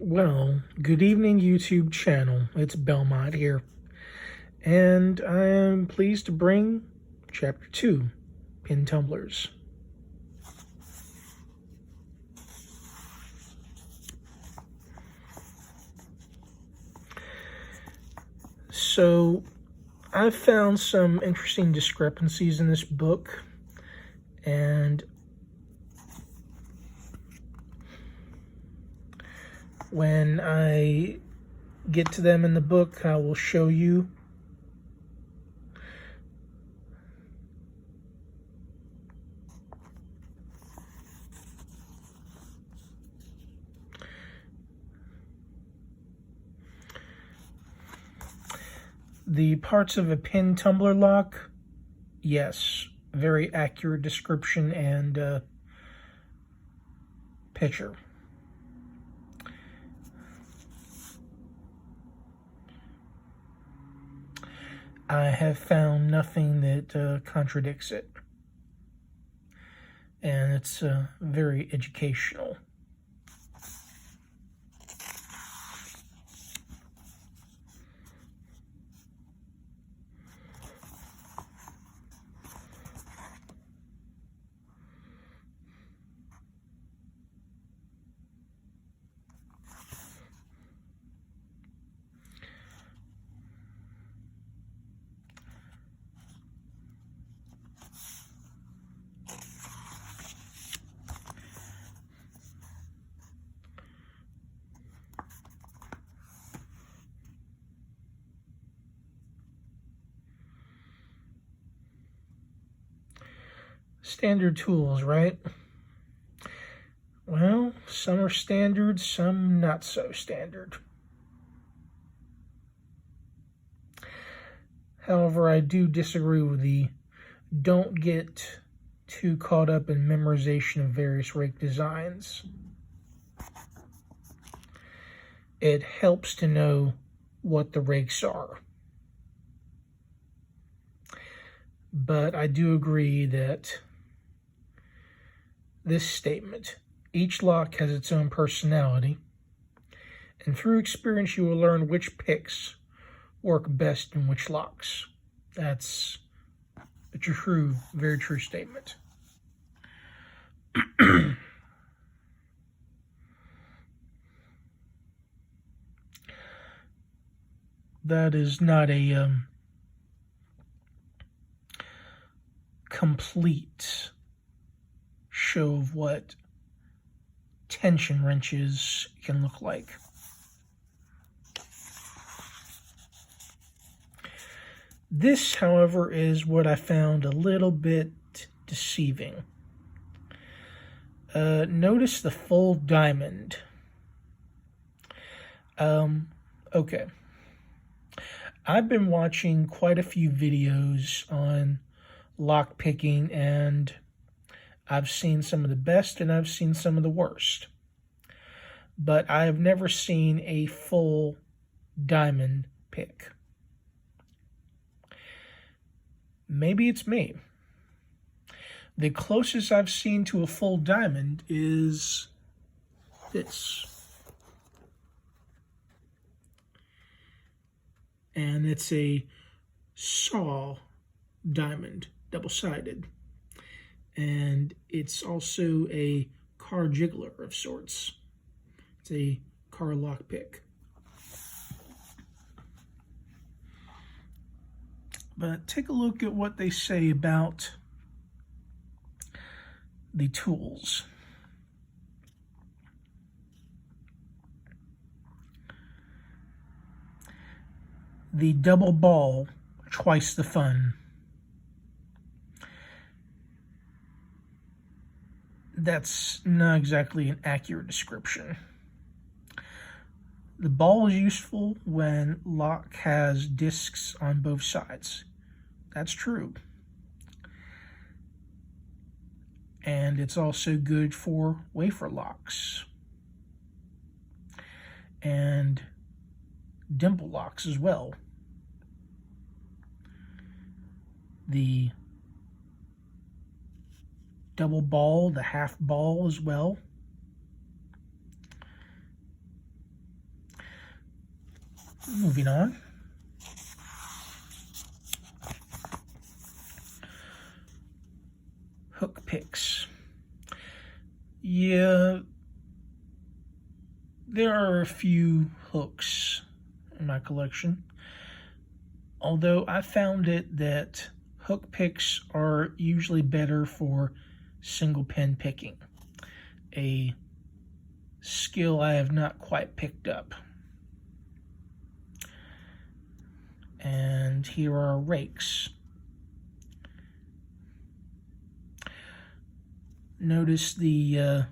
Well, good evening, YouTube channel. It's Belmont here, and I am pleased to bring Chapter 2, Pin Tumblers. So, I've found some interesting discrepancies in this book, and when I get to them in the book, I will show you. The parts of a pin tumbler lock, yes, very accurate description and picture. I have found nothing that contradicts it, and it's very educational. Standard tools, right? Well, some are standard, some not so standard. However, I do disagree with the don't get too caught up in memorization of various rake designs. It helps to know what the rakes are. But I do agree that this statement, each lock has its own personality, and through experience you will learn which picks work best in which locks. That's a true, very true statement. That is not a complete show of what tension wrenches can look like. This, however, is what I found a little bit deceiving. Notice the full diamond. Okay. I've been watching quite a few videos on lock picking, and I've seen some of the best and I've seen some of the worst. But I have never seen a full diamond pick. Maybe it's me. The closest I've seen to a full diamond is this. And it's a saw diamond, double-sided. And it's also a car jiggler of sorts. It's a car lock pick. But take a look at what they say about the tools. The double ball, twice the fun. That's not exactly an accurate description. The ball is useful when lock has discs on both sides. That's true. And it's also good for wafer locks and dimple locks as well. The double ball, the half ball as well. Moving on. Hook picks. Yeah, there are a few hooks in my collection, although I found it that hook picks are usually better for single pin picking, a skill I have not quite picked up. And here are rakes. Notice the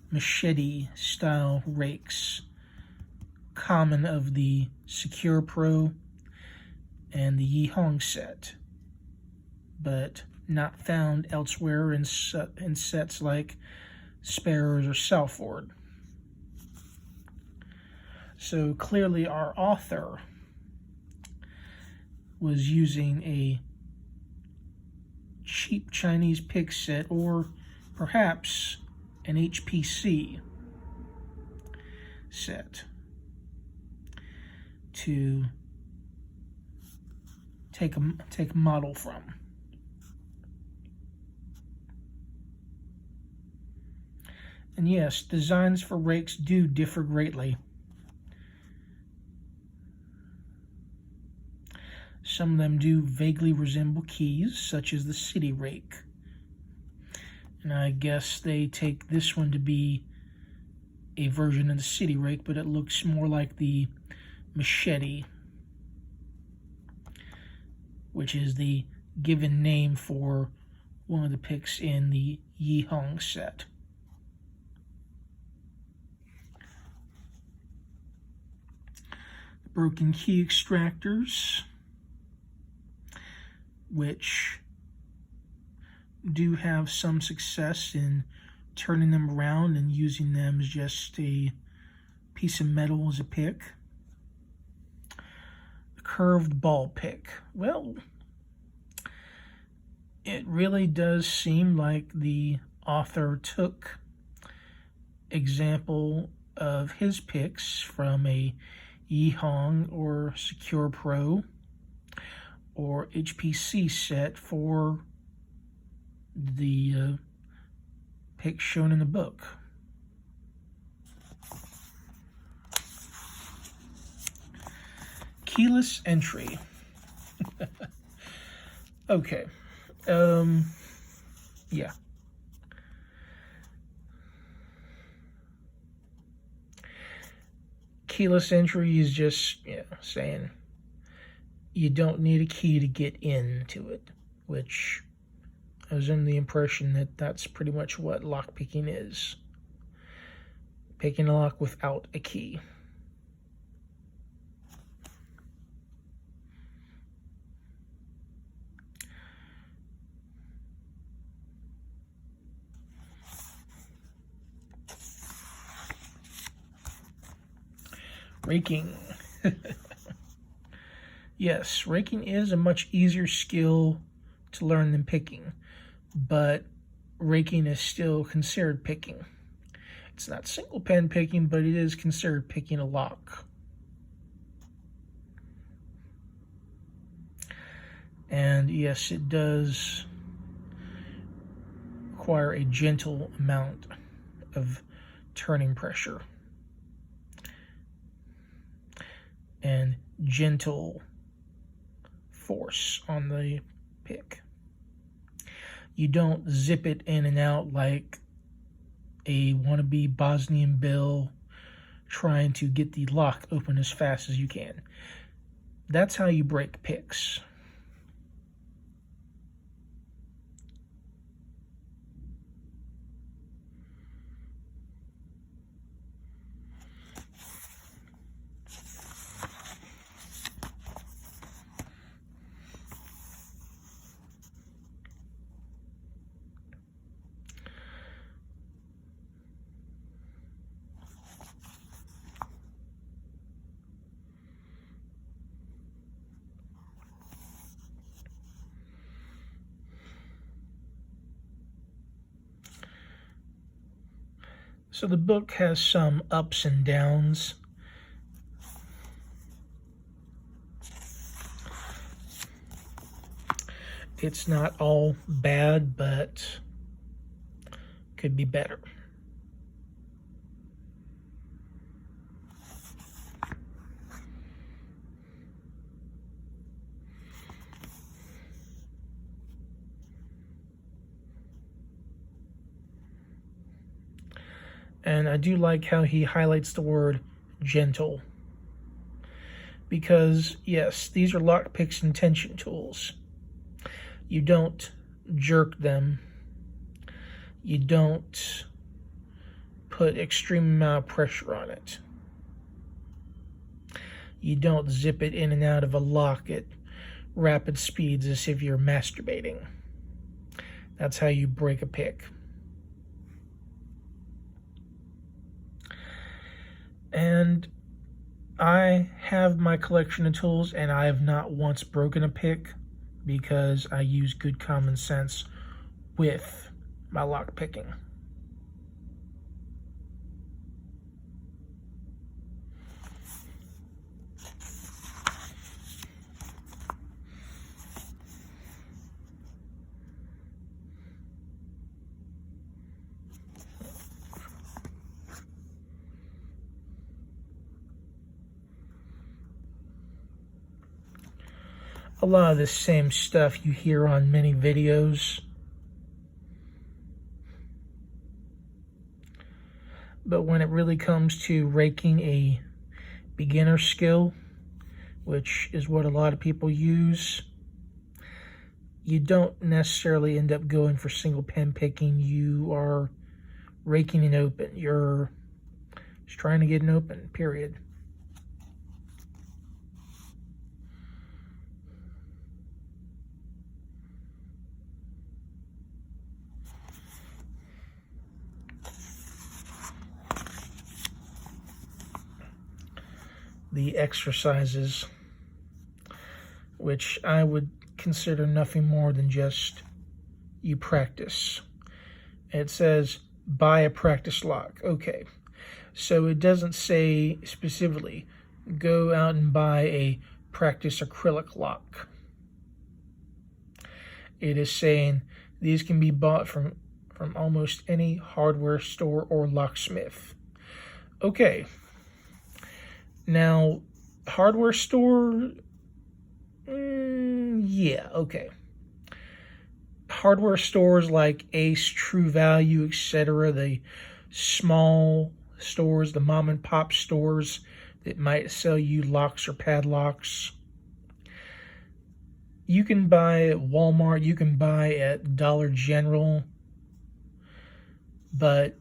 machete style rakes, common of the Secure Pro and the Yi-Hong set, but not found elsewhere in sets like Sparrows or Salford. So clearly our author was using a cheap Chinese pick set, or perhaps an HPC set, to take a model from. And yes, designs for rakes do differ greatly. Some of them do vaguely resemble keys, such as the city rake. And I guess they take this one to be a version of the city rake, but it looks more like the machete, which is the given name for one of the picks in the Yi-Hong set. Broken key extractors, which do have some success in turning them around and using them as just a piece of metal as a pick. A curved ball pick. Well, it really does seem like the author took example of his picks from a Yi-Hong or Secure Pro or HPC set for the pick shown in the book. Keyless entry. Okay. Yeah. Keyless entry is just, saying you don't need a key to get into it, which I was under the impression that that's pretty much what lockpicking is. Picking a lock without a key. Raking. Yes, raking is a much easier skill to learn than picking, but raking is still considered picking. It's not single pen picking, but it is considered picking a lock. And yes, it does require a gentle amount of turning pressure and gentle force on the pick. You don't zip it in and out like a wannabe Bosnian Bill trying to get the lock open as fast as you can. That's how you break picks. So the book has some ups and downs. It's not all bad, but could be better. And I do like how he highlights the word gentle. Because, yes, these are lockpicks and tension tools. You don't jerk them. You don't put extreme amount of pressure on it. You don't zip it in and out of a lock at rapid speeds as if you're masturbating. That's how you break a pick. And I have my collection of tools, and I have not once broken a pick because I use good common sense with my lock picking. A lot of the same stuff you hear on many videos. But when it really comes to raking a beginner skill, which is what a lot of people use, you don't necessarily end up going for single pin picking. You are raking it open. You're just trying to get an open, period. The exercises, which I would consider nothing more than just you practice. It says buy a practice lock. Okay, so it doesn't say specifically go out and buy a practice acrylic lock. It is saying these can be bought from almost any hardware store or locksmith. Okay. Now, hardware store, yeah, okay. Hardware stores like Ace, True Value, etc., the small stores, the mom and pop stores that might sell you locks or padlocks. You can buy at Walmart, you can buy at Dollar General, but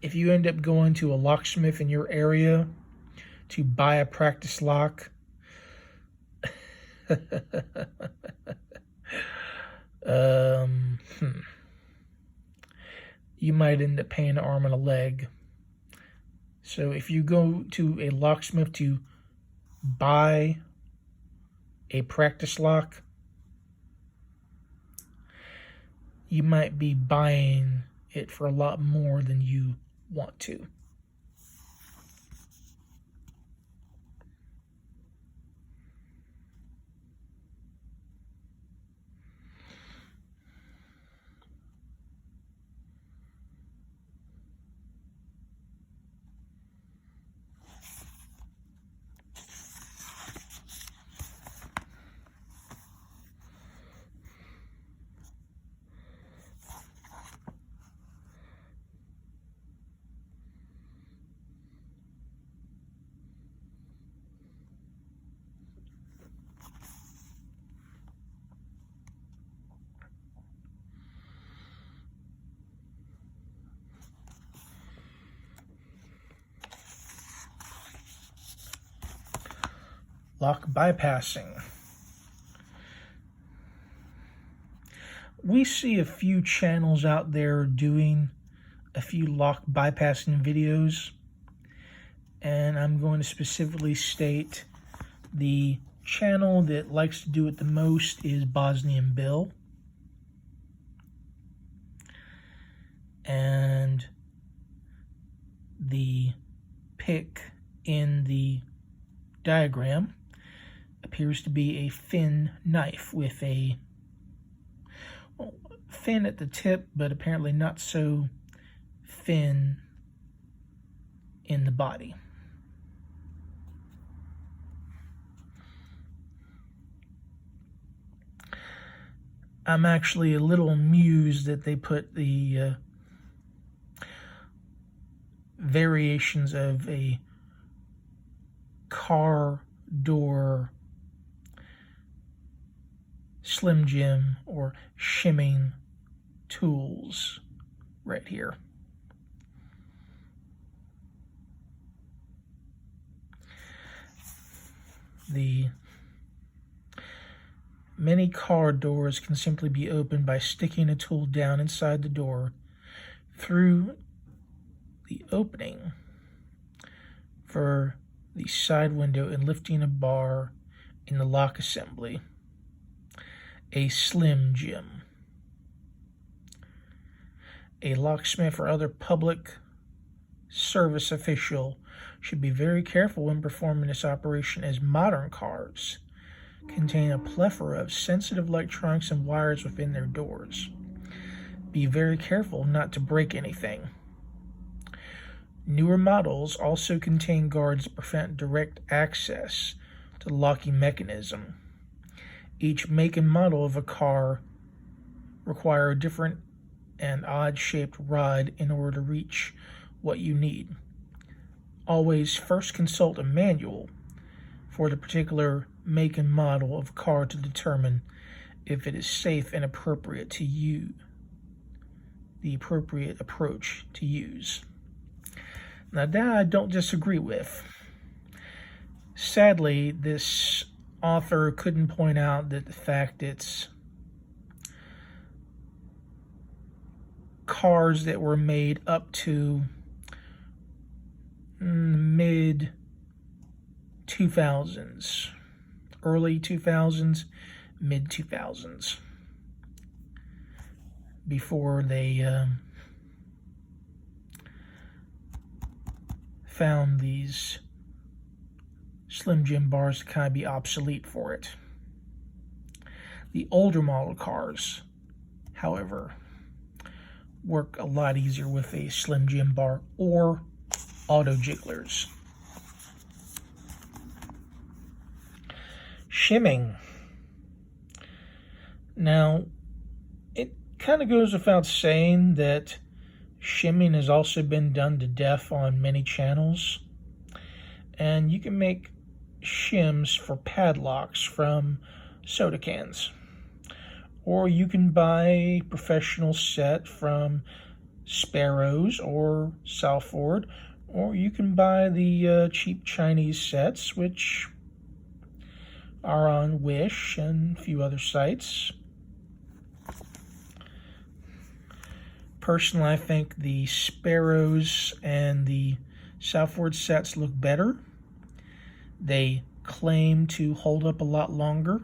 if you end up going to a locksmith in your area to buy a practice lock, you might end up paying an arm and a leg. So if you go to a locksmith to buy a practice lock, you might be buying it for a lot more than you want to. Lock bypassing. We see a few channels out there doing a few lock bypassing videos, and I'm going to specifically state the channel that likes to do it the most is Bosnian Bill. And the pick in the diagram appears to be a thin knife with a thin at the tip, but apparently not so thin in the body. I'm actually a little amused that they put the variations of a car door Slim Jim or shimming tools right here. The many car doors can simply be opened by sticking a tool down inside the door through the opening for the side window and lifting a bar in the lock assembly. A Slim Jim. A locksmith or other public service official should be very careful when performing this operation, as modern cars contain a plethora of sensitive electronics and wires within their doors. Be very careful not to break anything. Newer models also contain guards that prevent direct access to the locking mechanism. Each make and model of a car require a different and odd-shaped rod in order to reach what you need. Always first consult a manual for the particular make and model of car to determine if it is safe and appropriate to you, the appropriate approach to use. Now that I don't disagree with. Sadly, this author couldn't point out that the fact it's cars that were made up to mid 2000s, early 2000s, mid 2000s, before they found these Slim Jim bars to kind of be obsolete for it. The older model cars, however, work a lot easier with a Slim Jim bar or auto jigglers. Shimming. Now, it kind of goes without saying that shimming has also been done to death on many channels, and you can make shims for padlocks from soda cans, or you can buy a professional set from Sparrows or Southford, or you can buy the cheap Chinese sets, which are on Wish and a few other sites. Personally, I think the Sparrows and the Southford sets look better. They claim to hold up a lot longer,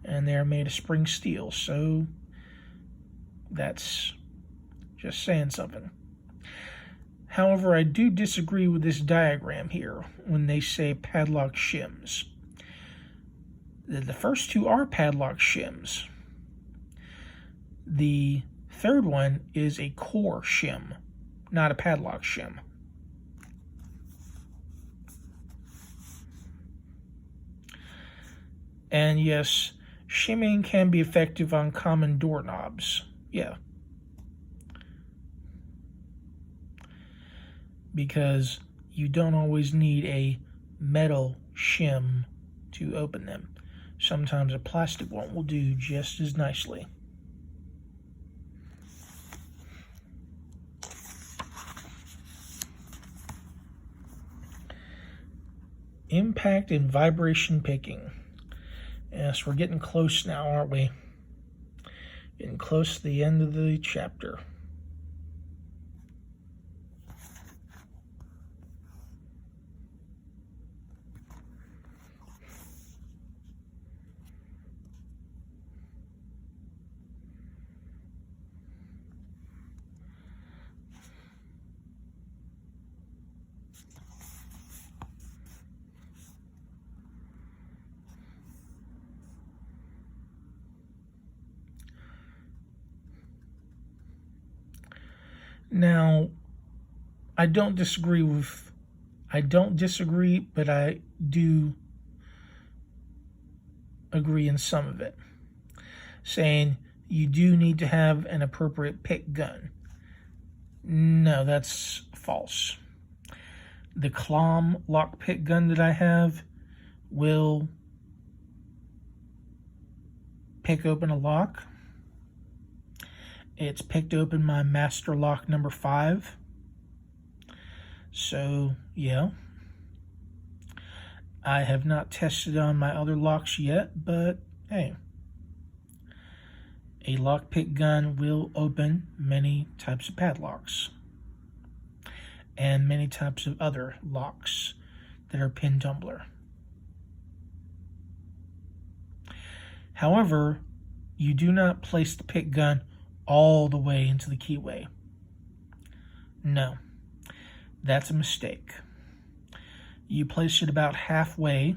and they're made of spring steel, so that's just saying something. However, I do disagree with this diagram here when they say padlock shims. The first two are padlock shims. The third one is a core shim, not a padlock shim. And yes, shimming can be effective on common doorknobs. Yeah. Because you don't always need a metal shim to open them. Sometimes a plastic one will do just as nicely. Impact and vibration picking. Yes, we're getting close now, aren't we? Getting close to the end of the chapter. Now, I don't disagree, but I do agree in some of it, saying you do need to have an appropriate pick gun. No, that's false. The Clom lockpick gun that I have will pick open a lock. It's picked open my master lock number 5. So, yeah. I have not tested on my other locks yet, but hey. A lockpick gun will open many types of padlocks and many types of other locks that are pin tumbler. However, you do not place the pick gun all the way into the keyway. No, that's a mistake. You place it about halfway,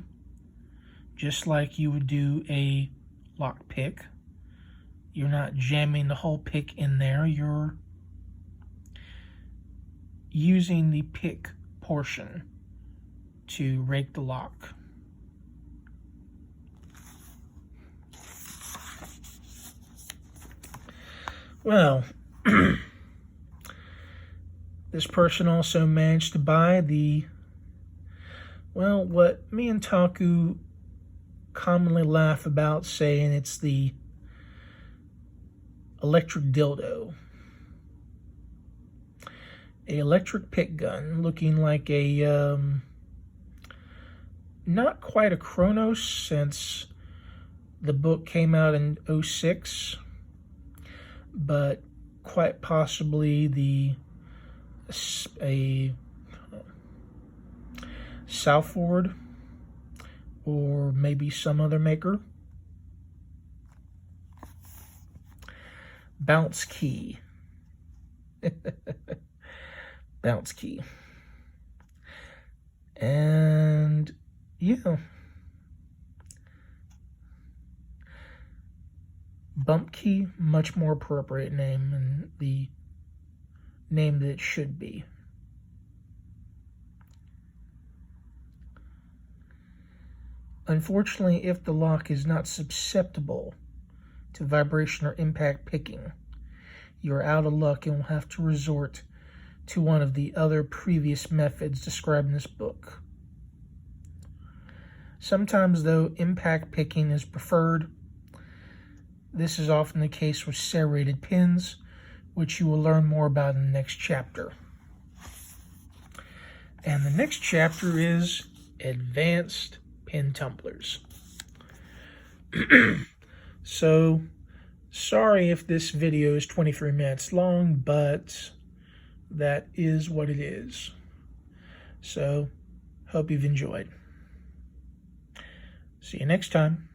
just like you would do a lock pick. You're not jamming the whole pick in there. You're using the pick portion to rake the lock. Well, this person also managed to buy what me and Taku commonly laugh about, saying it's the electric dildo. A electric pick gun looking like a, not quite a Chronos, since the book came out in 06, but quite possibly a Southford, or maybe some other maker. Bounce key. Bounce key. And yeah. Bump key, much more appropriate name and the name that it should be. Unfortunately, if the lock is not susceptible to vibration or impact picking, you're out of luck and will have to resort to one of the other previous methods described in this book. Sometimes, though, impact picking is preferred. This is often the case with serrated pins, which you will learn more about in the next chapter. And the next chapter is Advanced Pin Tumblers. So, sorry if this video is 23 minutes long, but that is what it is. So, hope you've enjoyed. See you next time.